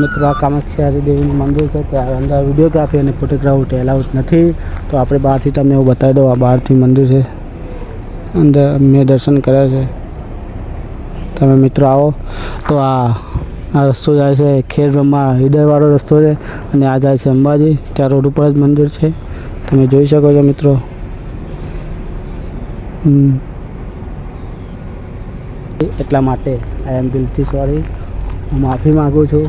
મિત્રો આ કામાખ્યા દેવીનું મંદિર છે ત્યાં અંદર વિડીયોગ્રાફી અને ફોટોગ્રાફી એલાઉડ નથી, તો આપણે બહારથી તમને એવું બતાવી દઉં. આ બહારથી મંદિર છે, અંદર મેં દર્શન કર્યા છે. તમે મિત્રો આવો તો આ રસ્તો જાય છે ખેડબ્રહ્મા હૃદયવાળો રસ્તો છે, અને આ જાય છે અંબાજી. ત્યાં રોડ ઉપર જ મંદિર છે, તમે જોઈ શકો છો મિત્રો. એટલા માટે આઈ એમ દિલથી સોરી, હું માફી માગું છું.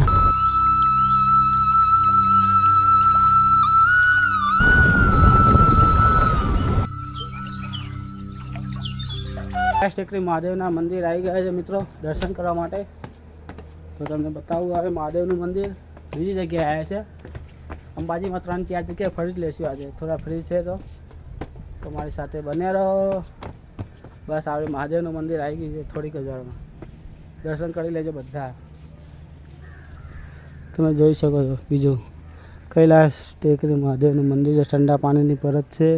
ટેકરી મહાદેવના મંદિર આવી ગયા છે મિત્રો દર્શન કરવા માટે. તો તમને બતાવું, હવે મહાદેવનું મંદિર બીજી જગ્યાએ આવ્યા છે. અંબાજીમાં 3-4 જગ્યાએ ફરી જ લઈશું આજે, થોડા ફ્રી છે તો મારી સાથે બન્યા રહો. બસ હવે મહાદેવનું મંદિર આવી ગયું છે, થોડીક જ વારમાં દર્શન કરી લેજો બધા. તમે જોઈ શકો છો. બીજું કૈલાસ ટેકરી મહાદેવનું મંદિર છે, ઠંડા પાણીની પરત છે.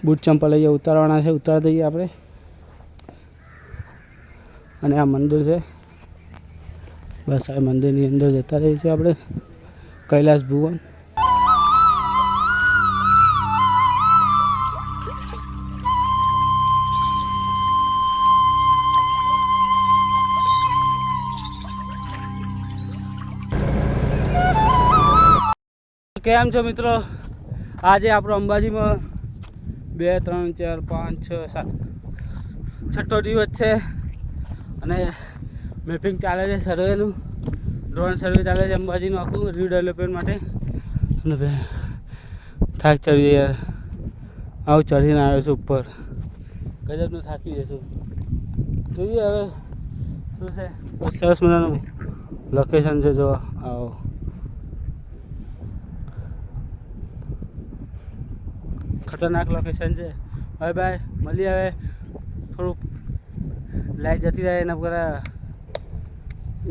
બૂટ ચંપલ લઈએ ઉતારવાના છે, ઉતાર દઈએ આપણે. અને આ મંદિર છે, બસ આ મંદિરની અંદર જતા રહીએ છીએ આપણે. કૈલાસ ભુવન. કેમ છો મિત્રો? આજે આપણો અંબાજીમાં 2, 3, 4, 5, 6, 7 છઠ્ઠો દિવસ છે, અને મેપિંગ ચાલે છે, સર્વેનું ડ્રોન સર્વે ચાલે છે અંબાજીનું આખું રીડેવલપમેન્ટ માટે. અને થાક ચડી યાર, આવું ચડીને આવ્યો છું ઉપર, ગજબનું થાકી જશું. જોઈએ હવે શું છે. સરસ મજાનું લોકેશન છે, જો આવો. ખતરનાક લોકેશન છે. હવે ભાઈ મળીએ, હવે થોડુંક લાઈટ જતી રહે એના પર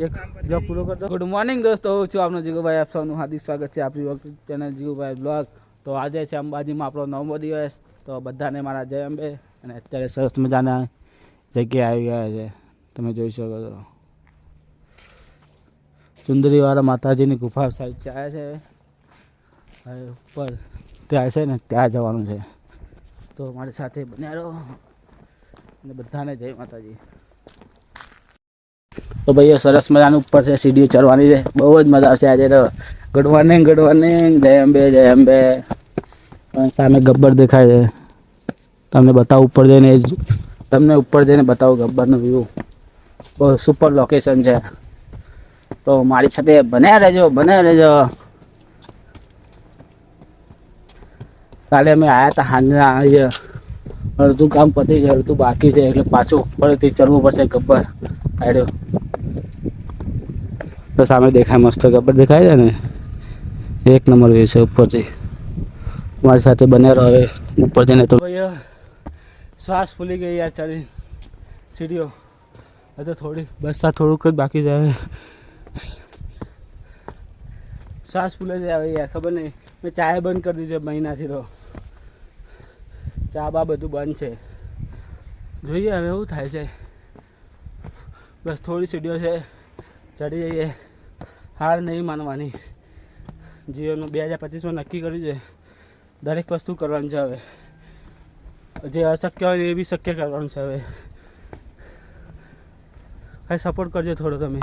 એક બ્લોગ પૂરો કરતો. ગુડ મોર્નિંગ દોસ્તો, હું છું આપનો જીગુભાઈ. આપ સૌનું હાર્દિક સ્વાગત છે આપણી ચેનલ જીગુભાઈ બ્લોગ. તો આજે છે અંબાજીમાં આપણો 9મો દિવસ. તો બધાને મારા જય અંબે. અને અત્યારે સરસ મજાના જગ્યાએ આવી ગયા છે, તમે જોઈ શકો છો. સુંદરીવાળા માતાજીની ગુફા સાઈડ જાય છે. હવે ઉપર ત્યાં છે ને, ત્યાં જવાનું છે. તો મારી સાથે બન્યા રહો, અને બધાને જય માતાજી. તો ભાઈ સરસ મજાનું ઉપર છે, સીડીઓ ચડવાની છે, બહુ જ મજા આવશે આજે તો. ગુડ મોર્નિંગ, ગુડ મોર્નિંગ, જય અંબે, જય અંબે. સામે ગબ્બર દેખાય છે, તમને બતાવું ઉપર જઈને, તમને ઉપર જઈને બતાવું ગબ્બરનો વ્યૂ. બહુ સુપર લોકેશન છે, તો મારી સાથે બન્યા રહેજો, બન્યા રહેજો. કાલે અમે આવ્યા હતા સાંજના, આવી અડધું કામ પતી છે, અડધું બાકી છે, એટલે પાછું ફરીથી ચડવું પડશે ગબ્બર. આવ્યો તો સામે દેખાય, મસ્ત ગબ્બર દેખાય છે ને, એક નંબર વ્યૂ છે ઉપરથી. મારી સાથે બન્યા રહો. હવે ઉપર જઈને તો ભાઈ શ્વાસ ફૂલી ગઈ યાર ચડી સીડીઓ. હજુ થોડી બસ આ થોડુંક જ બાકી છે, હવે શ્વાસ ફૂલે છે હવે યાર. ખબર નહીં, મેં ચાય બંધ કરી દીધી છે મહિનાથી, તો ચા બા બધું બંધ છે. જોઈએ હવે એવું થાય છે. બસ થોડી સીડીઓ છે, ચડી જઈએ. હાર નહીં માનવાની. જીવનનું 2025માં નક્કી કર્યું છે, દરેક વસ્તુ કરવાની છે. હવે જે અશક્ય હોય એ બી શક્ય કરવાનું છે. હવે કાંઈ સપોર્ટ કરજો થોડો તમે.